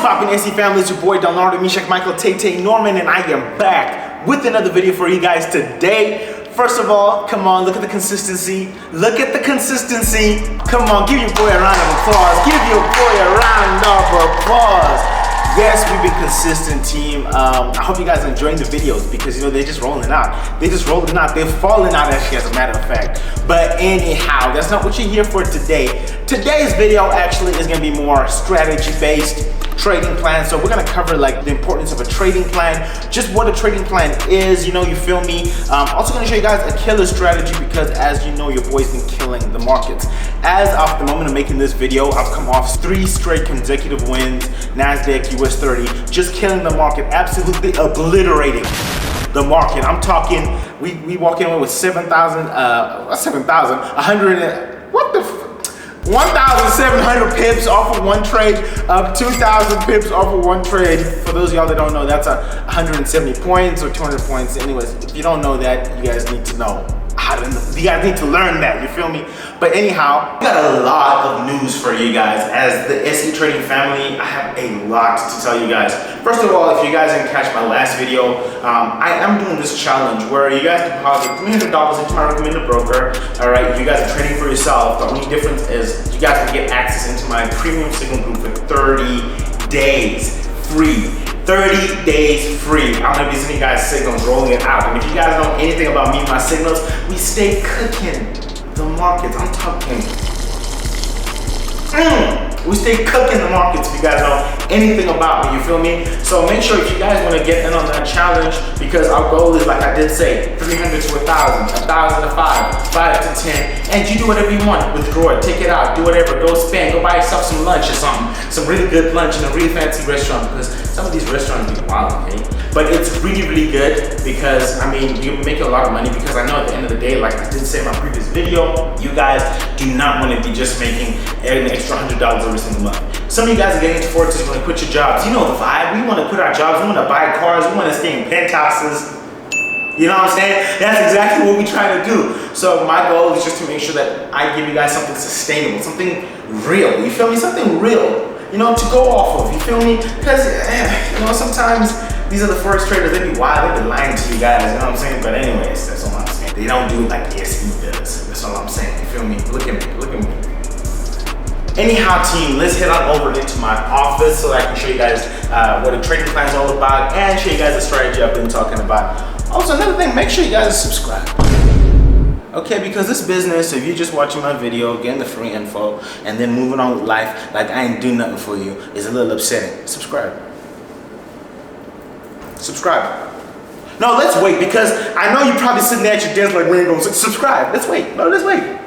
poppin' SE family? It's your boy Donardo, Mishak, Michael, Tay, Norman, and I am back with another video for you guys today. First of all, come on, look at the consistency. Look at the consistency. Come on, give your boy a round of applause. Give your boy a round of applause. Yes, we've been consistent, team. I hope you guys are enjoying the videos because, you know, they're just rolling out. They're just rolling out. They're falling out, actually, as a matter of fact. But anyhow, that's not what you're here for today. Today's video actually is going to be more strategy-based trading plan. So we're going to cover like the importance of a trading plan, just what a trading plan is, you know, you feel me? Also going to show you guys a killer strategy because, as you know, your boy's been killing the markets. As of the moment of making this video, I've come off 3 straight consecutive wins, NASDAQ, US 30, just killing the market, absolutely obliterating the market. I'm talking, we walk in with 1,700 pips off of one trade, 2,000 pips off of one trade. For those of y'all that don't know, that's 170 points or 200 points. Anyways, if you don't know that, you guys need to know. You guys need to learn that, you feel me? But anyhow, I got a lot of news for you guys. As the SE Trading family, I have a lot to tell you guys. First of all, if you guys didn't catch my last video, I am doing this challenge where you guys deposit $300 into my recommended broker. All right, you guys are trading for yourself. The only difference is you guys can get access into my premium signal group for 30 days free. 30 days free. I'm gonna be sending you guys signals, rolling it out. And if you guys know anything about me and my signals, we stay cooking the markets. I'm talking. We stay cooking the markets if you guys know anything about me, you feel me? So make sure if you guys want to get in on that challenge, because our goal is, like I did say, 300 to 1,000, 1,000 to 5, 5 to 10, and you do whatever you want. Withdraw it, take it out, do whatever, go spend, go buy yourself some lunch or something, some really good lunch in a really fancy restaurant, because some of these restaurants be wild, okay? But it's really, really good because, I mean, you make a lot of money because I know at the end of the day, like I did say in my previous video, you guys do not want to be just making an extra $100 every single month. Some of you guys are getting into forces, you want to quit your jobs. You know the vibe. We want to quit our jobs. We want to buy cars. We want to stay in penthouses. You know what I'm saying? That's exactly what we try to do. So my goal is just to make sure that I give you guys something sustainable, something real. You feel me? Something real, you know, to go off of. You feel me? Because, you know, sometimes these are the first traders. They be wild. They be lying to you guys. You know what I'm saying? But anyways, that's all I'm saying. They don't do like SE does. That's all I'm saying. You feel me? Look at me. Look at me. Anyhow, team, let's head on over into my office so I can show you guys what a trading plan is all about and show you guys the strategy I've been talking about. Also, another thing, make sure you guys subscribe. Okay, because this business, if you're just watching my video, getting the free info, and then moving on with life like I ain't do nothing for you, is a little upsetting. Subscribe. Subscribe. No, let's wait, because I know you're probably sitting there at your desk like, we ain't gonna subscribe. Let's wait. No, let's wait.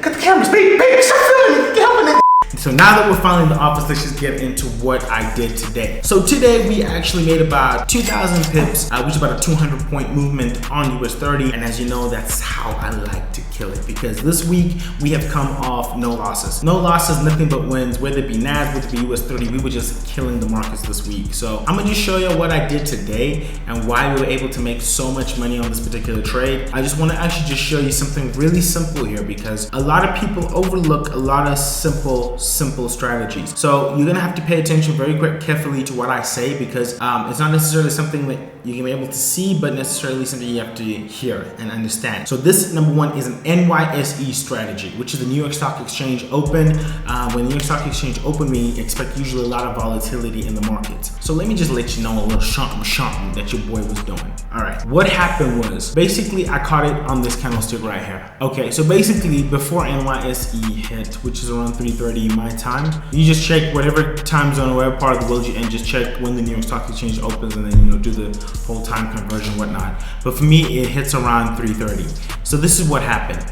Cut the cameras, baby, stop filming, get helping it. So now that we're finally in the office, let's just get into what I did today. So today we actually made about 2,000 pips, which is about a 200-point movement on US 30. And as you know, that's how I like to kill it, because this week we have come off no losses. No losses, nothing but wins, whether it be NASDAQ, whether it be US 30, we were just killing the markets this week. So I'm gonna just show you what I did today and why we were able to make so much money on this particular trade. I just wanna actually just show you something really simple here, because a lot of people overlook a lot of simple strategies. So you're gonna have to pay attention very carefully to what I say, because it's not necessarily something that you can be able to see, but necessarily something you have to hear and understand. So this, number one, is an NYSE strategy, which is the New York Stock Exchange Open. When the New York Stock Exchange Open, we expect usually a lot of volatility in the markets. So let me just let you know a little something that your boy was doing. All right, what happened was, basically I caught it on this candlestick right here. Okay, so basically before NYSE hit, which is around 3:30 my time, you just check whatever time zone or whatever part of the world you're in, just check when the New York Stock Exchange opens and then, you know, do the whole time conversion, whatnot. But for me, it hits around 3:30. So this is what happened.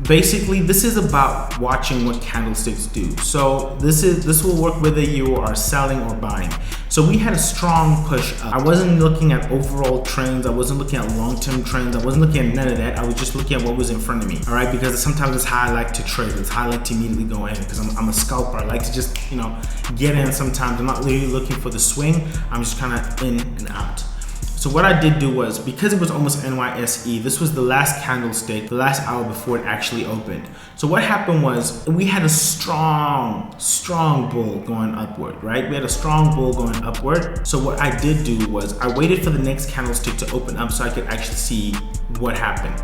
Basically, this is about watching what candlesticks do. So this will work whether you are selling or buying. So we had a strong push up. I wasn't looking at overall trends. I wasn't looking at long-term trends. I wasn't looking at none of that. I was just looking at what was in front of me. All right, because sometimes it's how I like to trade. It's how I like to immediately go in, because I'm a scalper. I like to just, you know, get in sometimes. I'm not really looking for the swing. I'm just kind of in and out. So what I did do was, because it was almost NYSE, this was the last candlestick, the last hour before it actually opened. So what happened was we had a strong bull going upward, right? We had a strong bull going upward. So what I did do was I waited for the next candlestick to open up so I could actually see what happened.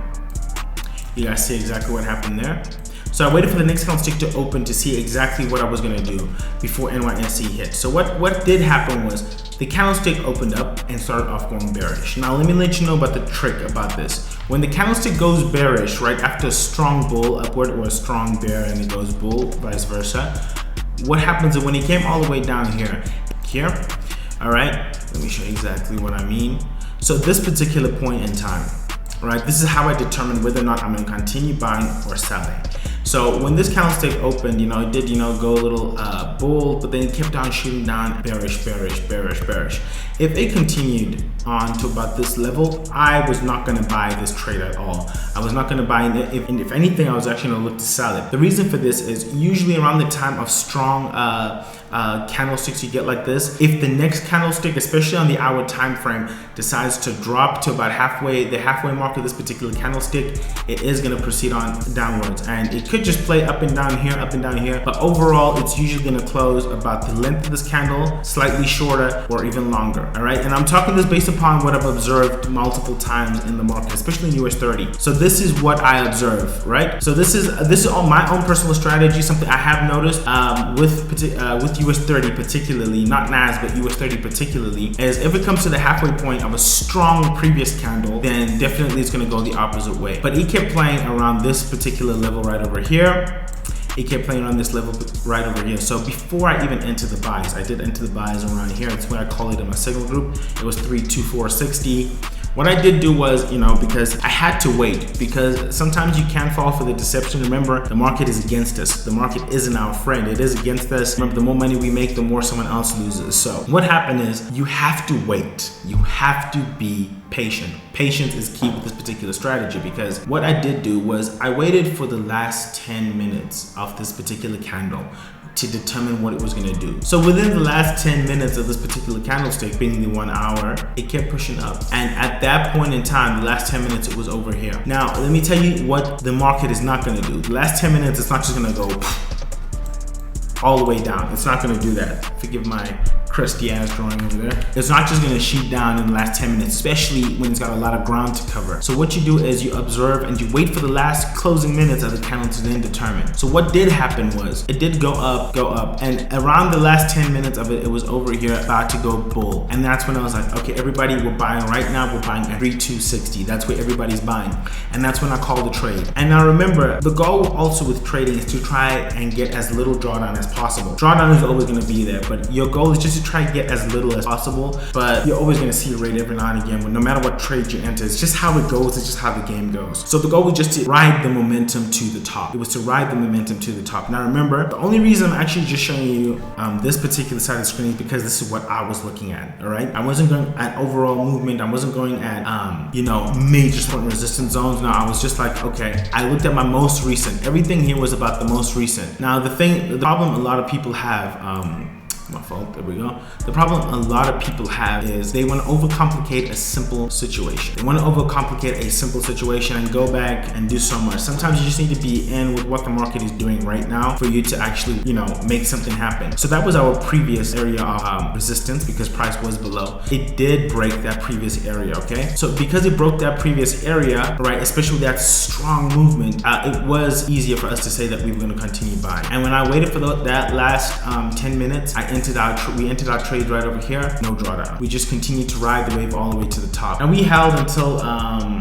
You guys see exactly what happened there? So I waited for the next candlestick to open to see exactly what I was gonna do before NYSE hit. So what did happen was the candlestick opened up and started off going bearish. Now let me let you know about the trick about this. When the candlestick goes bearish, right after a strong bull upward or a strong bear and it goes bull, vice versa, what happens is when it came all the way down here, all right, let me show you exactly what I mean. So this particular point in time, right, this is how I determine whether or not I'm gonna continue buying or selling. So when this candlestick opened, it did, go a little bull, but then it kept on shooting down, bearish. If it continued on to about this level, I was not gonna buy this trade at all. I was not gonna buy it. If anything, I was actually gonna look to sell it. The reason for this is usually around the time of strong candlesticks you get like this, if the next candlestick, especially on the hour time frame, decides to drop to about the halfway mark of this particular candlestick, it is going to proceed on downwards, and it could just play up and down here, but overall it's usually going to close about the length of this candle, slightly shorter or even longer. All right, and I'm talking this based upon what I've observed multiple times in the market, especially in US 30. So this is what I observe, right? So this is all my own personal strategy, something I have noticed with US 30 particularly, not Nyse, but US 30 particularly, is if it comes to the halfway point of a strong previous candle, then definitely it's going to go the opposite way. But it kept playing around this particular level right over here. It kept playing around this level right over here. So before I even entered the buys, I did enter the buys around here. That's what I call it in my signal group. It was 32460. What I did do was, because I had to wait, because sometimes you can fall for the deception. Remember, the market is against us. The market isn't our friend. It is against us. Remember, the more money we make, the more someone else loses. So what happened is you have to wait. You have to be patient. Patience is key with this particular strategy, because what I did do was I waited for the last 10 minutes of this particular candle to determine what it was going to do. So within the last 10 minutes of this particular candlestick, being the 1 hour, it kept pushing up. And at that point in time, the last 10 minutes, it was over here. Now, let me tell you what the market is not going to do. The last 10 minutes, it's not just going to go all the way down. It's not going to do that. Forgive my crusty ass drawing over there. It's not just going to shoot down in the last 10 minutes, especially when it's got a lot of ground to cover. So what you do is you observe and you wait for the last closing minutes of the candle to then determine. So what did happen was it did go up, and around the last 10 minutes of it, it was over here about to go bull. And that's when I was like, okay, everybody, we're buying right now. We're buying at 3260. That's where everybody's buying. And that's when I call the trade. And now remember, the goal also with trading is to try and get as little drawdown as possible. Drawdown is always going to be there, but your goal is just to try to get as little as possible. But you're always going to see a rate every now and again, no matter what trade you enter. It's just how it goes. It's just how the game goes. So the goal was just to ride the momentum to the top. It was to ride the momentum to the top. Now remember, the only reason I'm actually just showing you this particular side of the screen is because this is what I was looking at. All right, I wasn't going at overall movement. I wasn't going at major support and resistance zones. No, I was just like, okay, I looked at my most recent. Everything here was about the most recent. Now the problem a lot of people have, my fault, there we go. The problem a lot of people have is they want to overcomplicate a simple situation. They want to overcomplicate a simple situation and go back and do so much. Sometimes you just need to be in with what the market is doing right now for you to actually, make something happen. So that was our previous area of resistance, because price was below. It did break that previous area, okay? So because it broke that previous area, right, especially that strong movement, it was easier for us to say that we were going to continue buying. And when I waited for that last 10 minutes, we entered our trade right over here, no drawdown. We just continued to ride the wave all the way to the top. And we held until,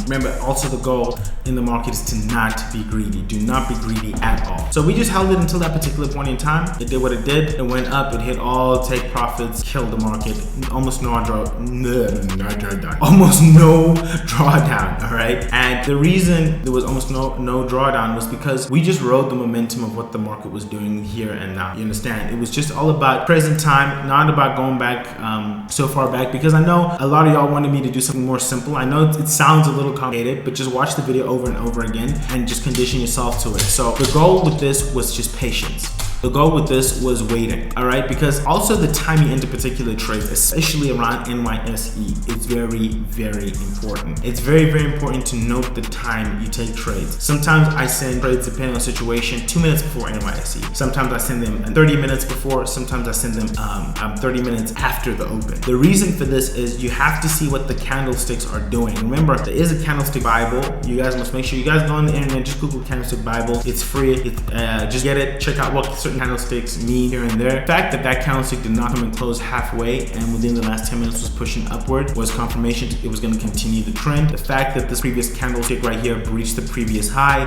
remember, also the goal in the market is to not be greedy. Do not be greedy at all. So we just held it until that particular point in time. It did what it did. It went up, it hit all take profits, killed the market. Almost no drawdown, all right? And the reason there was almost no drawdown was because we just rode the momentum of what the market was doing here and now. You understand? It was just all about present time, not about going back so far back, because I know a lot of y'all wanted me to do something more simple. I know it sounds a little complicated, but just watch the video over and over again and just condition yourself to it. So the goal with this was just patience. The goal with this was waiting, all right? Because also the time you enter particular trades, especially around NYSE, is very, very important. It's very, very important to note the time you take trades. Sometimes I send trades, depending on the situation, 2 minutes before NYSE. Sometimes I send them 30 minutes before, sometimes I send them 30 minutes after the open. The reason for this is you have to see what the candlesticks are doing. Remember, there is a candlestick Bible. You guys must make sure you guys go on the internet, just Google candlestick Bible. It's free. Just get it, check out what certain candlesticks mean here and there. The fact that that candlestick did not come and close halfway and within the last 10 minutes was pushing upward was confirmation it was going to continue the trend. The fact that this previous candlestick right here breached the previous high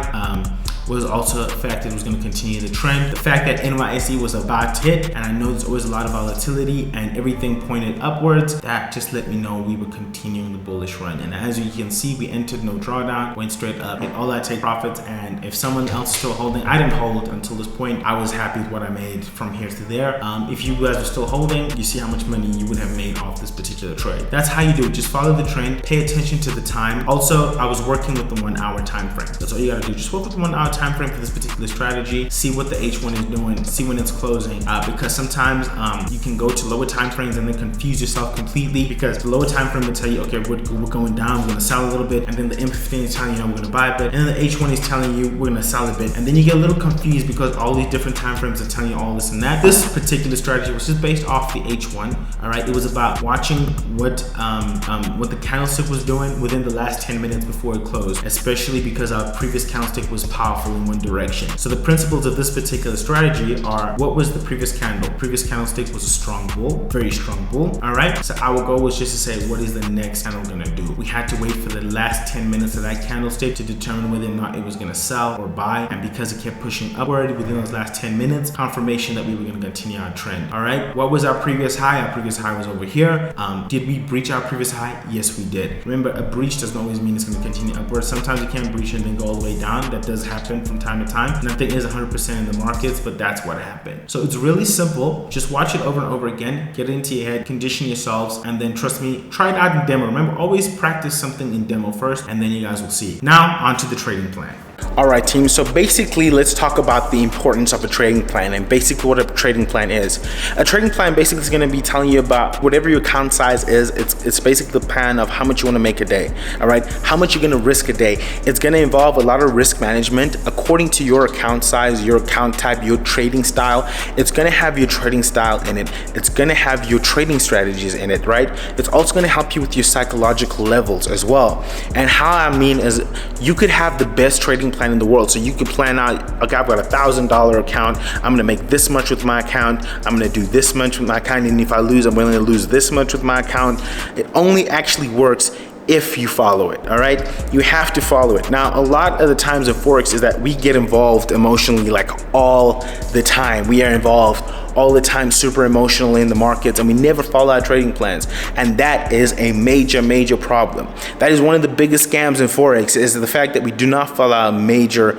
was also a fact that it was going to continue the trend. The fact that NYSE was about to hit, and I know there's always a lot of volatility and everything pointed upwards, that just let me know we were continuing the bullish run. And as you can see, we entered no drawdown, went straight up, hit all that take profits. And if someone else is still holding, I didn't hold until this point. I was happy with what I made from here to there. If you guys are still holding, you see how much money you would have made off this particular trade. That's how you do it. Just follow the trend, pay attention to the time. Also, I was working with the 1 hour time frame. That's all you gotta do. Just work with the 1 hour time frame for this particular strategy. See what the H1 is doing. See when it's closing. Because sometimes you can go to lower time frames and then confuse yourself completely, because the lower time frame will tell you, okay, we're going down, we're gonna sell a little bit, and then the M15 is telling you, we're gonna buy a bit, and then the H1 is telling you we're gonna sell a bit, and then you get a little confused because all these different time frames are telling you all this and that. This particular strategy was just based off the H1. All right, it was about watching what the candlestick was doing within the last 10 minutes before it closed, especially because our previous candlestick was powerful in one direction. So the principles of this particular strategy are, what was the previous candle? Previous candlestick was a strong bull, very strong bull. All right, so our goal was just to say, what is the next candle gonna do? We had to wait for the last 10 minutes of that candlestick to determine whether or not it was gonna sell or buy. And because it kept pushing upward within those last 10 minutes, confirmation that we were gonna continue our trend. All right, what was our previous high? Our previous high was over here. Did we breach our previous high? Yes, we did. Remember, a breach doesn't always mean it's gonna continue upward. Sometimes you can't breach and then go all the way down. That does happen from time to time. Nothing is 100% in the markets, but that's what happened. So it's really simple. Just watch it over and over again, get it into your head, condition yourselves, and then trust me, try it out in demo. Remember, always practice something in demo first, and then you guys will see. Now, onto the trading plan. All right, team. So basically, let's talk about the importance of a trading plan and basically what a trading plan is. A trading plan basically is going to be telling you about whatever your account size is. It's basically the plan of how much you want to make a day. All right, how much you're going to risk a day. It's going to involve a lot of risk management according to your account size, your account type, your trading style. It's going to have your trading style in it. It's going to have your trading strategies in it, right? It's also going to help you with your psychological levels as well. And how I mean is, you could have the best trading plan in the world. So you could plan out, okay, I've got a $1,000 account. I'm gonna make this much with my account. I'm gonna do this much with my account. And if I lose, I'm willing to lose this much with my account. It only actually works if you follow it. All right, you have to follow it. Now, a lot of the times in Forex is that we get involved emotionally, like all the time. We are involved all the time, super emotional in the markets, and we never follow our trading plans. And that is a major problem. That is one of the biggest scams in Forex, is the fact that we do not follow our major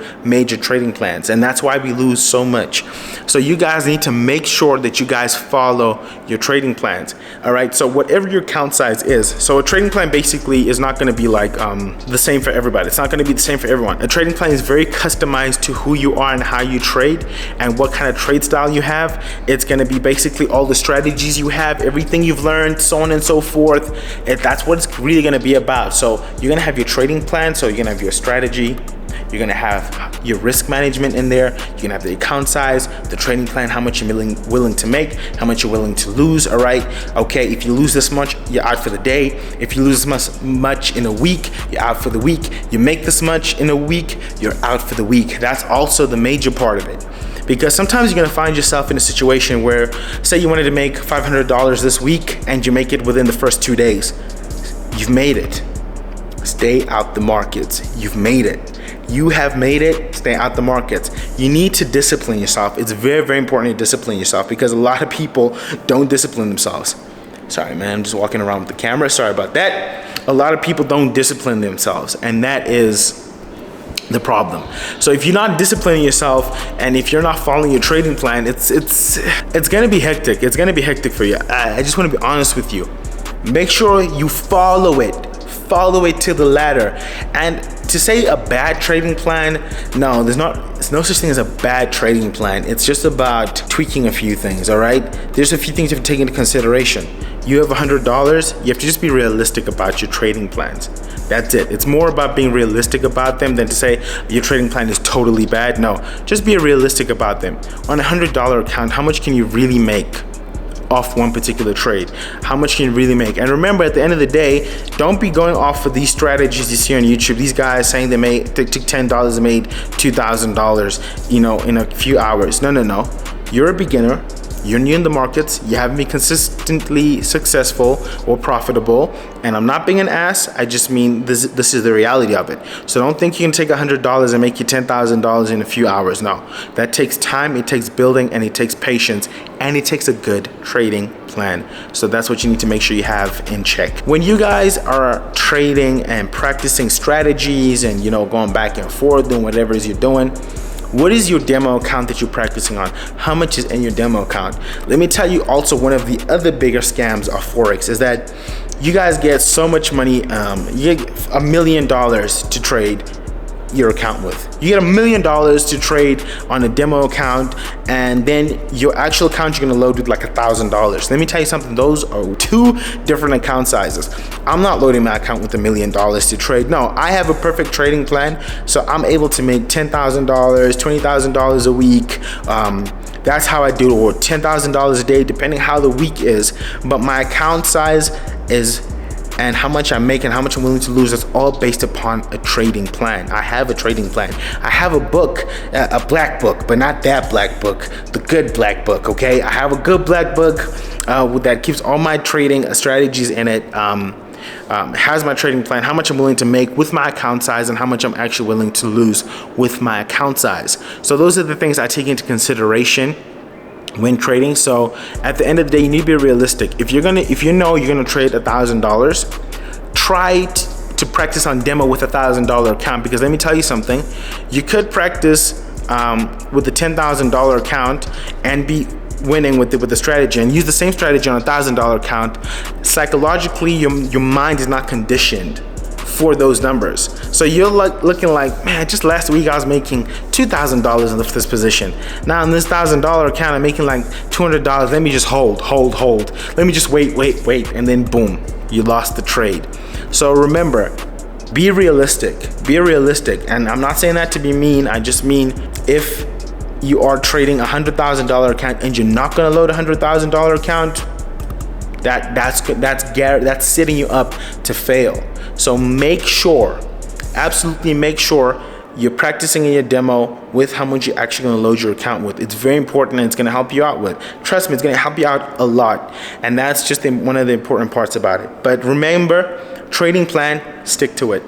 trading plans. And that's why we lose so much. So you guys need to make sure that you guys follow your trading plans. All right, so whatever your account size is. So a trading plan basically is not gonna be like the same for everybody. It's not gonna be the same for everyone. A trading plan is very customized to who you are and how you trade and what kind of trade style you have. It's going to be basically all the strategies you have, everything you've learned, so on and so forth. That's what it's really going to be about. So you're going to have your trading plan. So you're going to have your strategy. You're going to have your risk management in there. You're going to have the account size, the trading plan, how much you're willing to make, how much you're willing to lose. All right. Okay. If you lose this much, you're out for the day. If you lose this much in a week, you're out for the week. You make this much in a week, you're out for the week. That's also the major part of it. Because sometimes you're gonna find yourself in a situation where, say you wanted to make $500 this week and you make it within the first 2 days. You've made it. Stay out the markets. You've made it. You have made it. Stay out the markets. You need to discipline yourself. It's very important to discipline yourself, because a lot of people don't discipline themselves. Sorry, man, I'm just walking around with the camera. Sorry about that. A lot of people don't discipline themselves, and that is the problem. So if you're not disciplining yourself and if you're not following your trading plan, it's gonna be hectic. It's gonna be hectic for you. I just want to be honest with you. Make sure you follow it to the letter. And to say a bad trading plan, no, there's no such thing as a bad trading plan. It's just about tweaking a few things, all right? There's a few things you have to take into consideration. You have $100, you have to just be realistic about your trading plans. That's it. It's more about being realistic about them than to say your trading plan is totally bad. No, just be realistic about them. On a $100 account, how much can you really make off one particular trade? How much can you really make? And remember, at the end of the day, don't be going off of these strategies you see on YouTube. These guys saying they took $10 and made $2,000, you know, in a few hours. No. You're a beginner. You're new in the markets, you haven't been consistently successful or profitable, and I'm not being an ass, I just mean this is the reality of it. So don't think you can take $100 and make you $10,000 in a few hours. No, that takes time, it takes building, and it takes patience, and it takes a good trading plan. So that's what you need to make sure you have in check. When you guys are trading and practicing strategies and, you know, going back and forth doing whatever it is you're doing, what is your demo account that you're practicing on? How much is in your demo account? Let me tell you also, one of the other bigger scams of Forex is that you guys get so much money, you get $1 million to trade your account with. You get $1 million to trade on a demo account, and then your actual account you're gonna load with like $1,000. Let me tell you something, those are two different account sizes. I'm not loading my account with $1 million to trade. No, I have a perfect trading plan, so I'm able to make $10,000, $20,000 a week. That's how I do it, or $10,000 a day, depending how the week is. But my account size is, and how much I make and how much I'm willing to lose, that's all based upon a trading plan. I have a trading plan. I have a book, a black book, but not that black book, the good black book, okay? I have a good black book that keeps all my trading strategies in it. Has my trading plan, how much I'm willing to make with my account size, and how much I'm actually willing to lose with my account size. So those are the things I take into consideration when trading. So at the end of the day, you need to be realistic. If you know you're gonna trade $1,000, try to practice on demo with $1,000 account, because let me tell you something, you could practice with the $10,000 account and be winning with the strategy, and use the same strategy on a $1,000 account. Psychologically, your mind is not conditioned for those numbers. So you're looking like, man, just last week I was making $2,000 in this position. Now in this $1,000 account, I'm making like $200. Let me just hold. Let me just wait, and then boom, you lost the trade. So remember, be realistic. And I'm not saying that to be mean. I just mean, if you are trading a $100,000 account and you're not gonna load a $100,000 account, that's setting you up to fail. So make sure, absolutely make sure, you're practicing in your demo with how much you're actually gonna load your account with. It's very important, and it's gonna help you out with. Trust me, it's gonna help you out a lot. And that's just one of the important parts about it. But remember, trading plan, stick to it.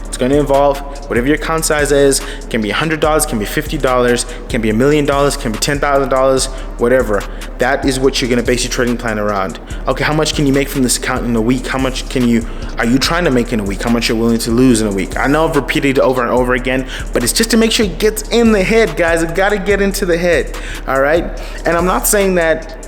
It's going to involve whatever your account size is. It can be $100, can be $50, can be $1 million, can be $10,000, whatever. That is what you're going to base your trading plan around. Okay, how much can you make from this account in a week? How much are you trying to make in a week? How much you're willing to lose in a week? I know I've repeated it over and over again, but it's just to make sure it gets in the head, guys. It got to get into the head, all right? And I'm not saying that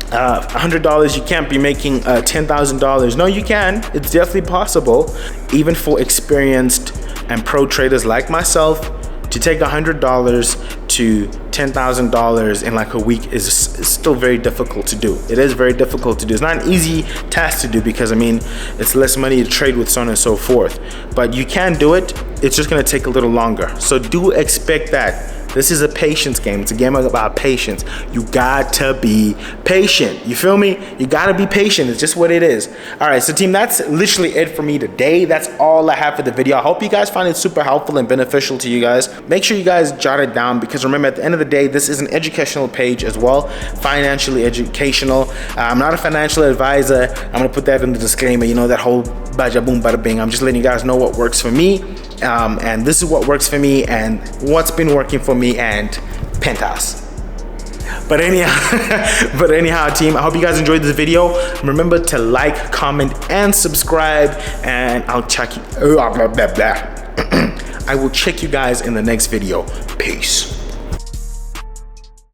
$100 you can't be making $10,000. No, you can. It's definitely possible, even for experienced and pro traders like myself. To take $100 to $10,000 in like a week is still very difficult to do. It is very difficult to do. It's not an easy task to do, because I mean, it's less money to trade with, so on and so forth. But you can do it. It's just going to take a little longer. So do expect that. This is a patience game. It's a game about patience. You got to be patient. You feel me? You got to be patient. It's just what it is. All right, so team, that's literally it for me today. That's all I have for the video. I hope you guys find it super helpful and beneficial to you guys. Make sure you guys jot it down, because remember, at the end of the day, this is an educational page as well, financially educational. I'm not a financial advisor. I'm going to put that in the disclaimer. You know, that whole baja boom, bada bing. I'm just letting you guys know what works for me. And this is what works for me and what's been working for me and penthouse. But anyhow, team, I hope you guys enjoyed this video. Remember to like, comment, and subscribe, and I'll check you. I will check you guys in the next video. Peace.